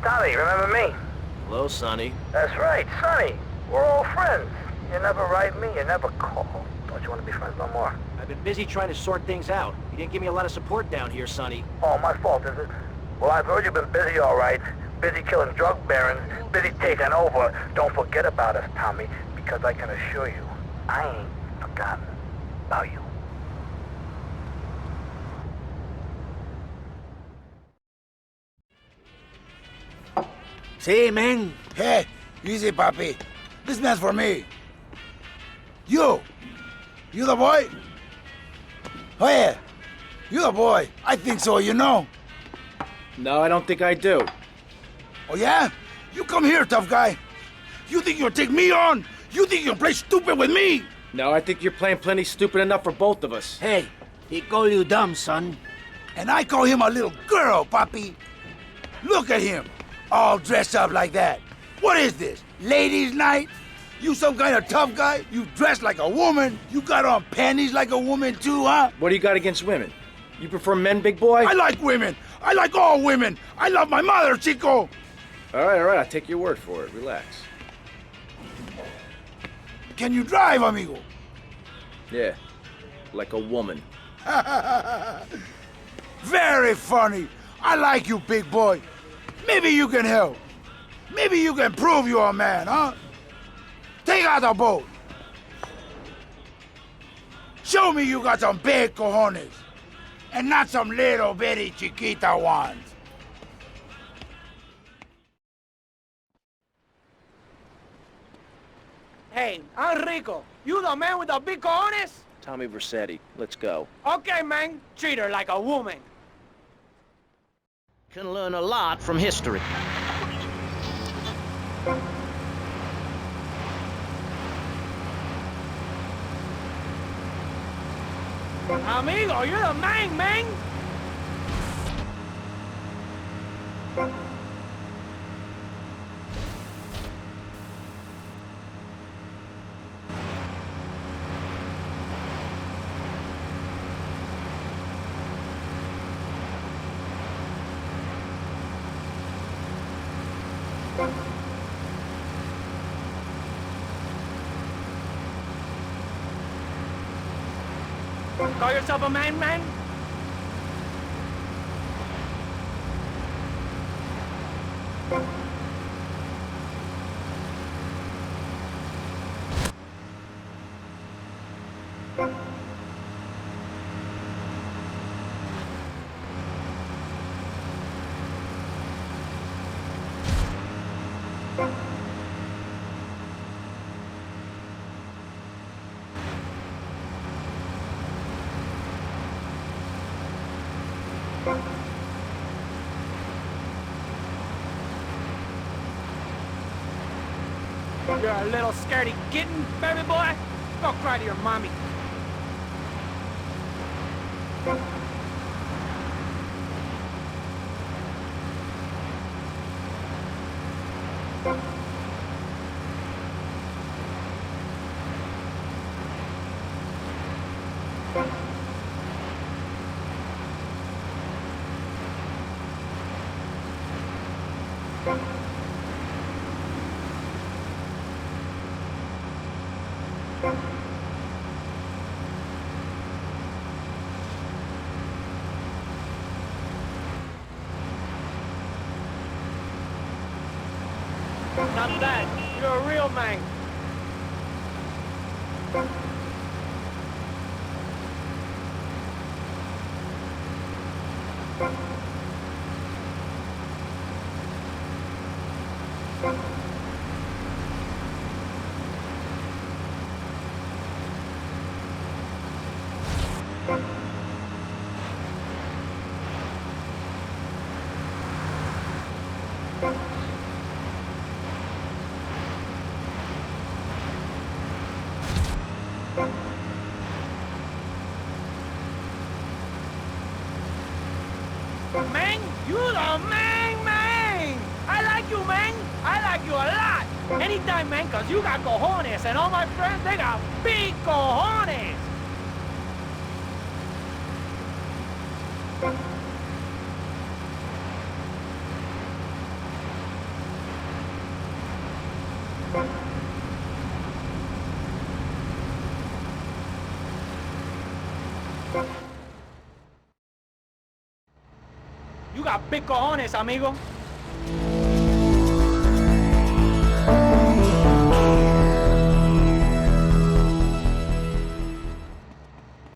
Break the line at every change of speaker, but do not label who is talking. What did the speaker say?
Tommy, remember me?
Hello, Sonny.
That's right, Sonny. We're all friends. You never write me, you never call. Don't you want to be friends no more?
I've been busy trying to sort things out. You didn't give me a lot of support down here, Sonny.
Oh, my fault, is it? Well, I've heard you've been busy, all right. Busy killing drug barons, busy taking over. Don't forget about us, Tommy, because I can assure you, I ain't forgotten about you.
See, man?
Hey, easy, papi. This man's for me. You the boy? Oh, yeah. You the boy. I think so, you know.
No, I don't think I do.
Oh, yeah? You come here, tough guy. You think you'll take me on? You think you'll play stupid with me?
No, I think you're playing plenty stupid enough for both of us.
Hey, he call you dumb, son.
And I call him a little girl, papi. Look at him, all dressed up like that. What is this, ladies' night? You some kind of tough guy? You dress like a woman? You got on panties like a woman too, huh?
What do you got against women? You prefer men, big boy?
I like women. I like all women. I love my mother, Chico.
All right, I'll take your word for it. Relax.
Can you drive, amigo?
Yeah, like a woman.
Very funny. I like you, big boy. Maybe you can help. Maybe you can prove you're a man, huh? Take out the boat. Show me you got some big cojones. And not some little bitty chiquita ones.
Hey, I'm Rico. You the man with the big cojones?
Tommy Vercetti, let's go.
Okay, man. Treat her like a woman.
Can learn a lot from history.
Amigo, you're the man. Call yourself a man? You're a little scaredy kitten, baby boy. Go cry to your mommy. Not that. You're a real man. Man, you the man! I like you, man! I like you a lot! Anytime, man, cause you got cojones, and all my friends, they got big cojones! You got big cojones, amigo.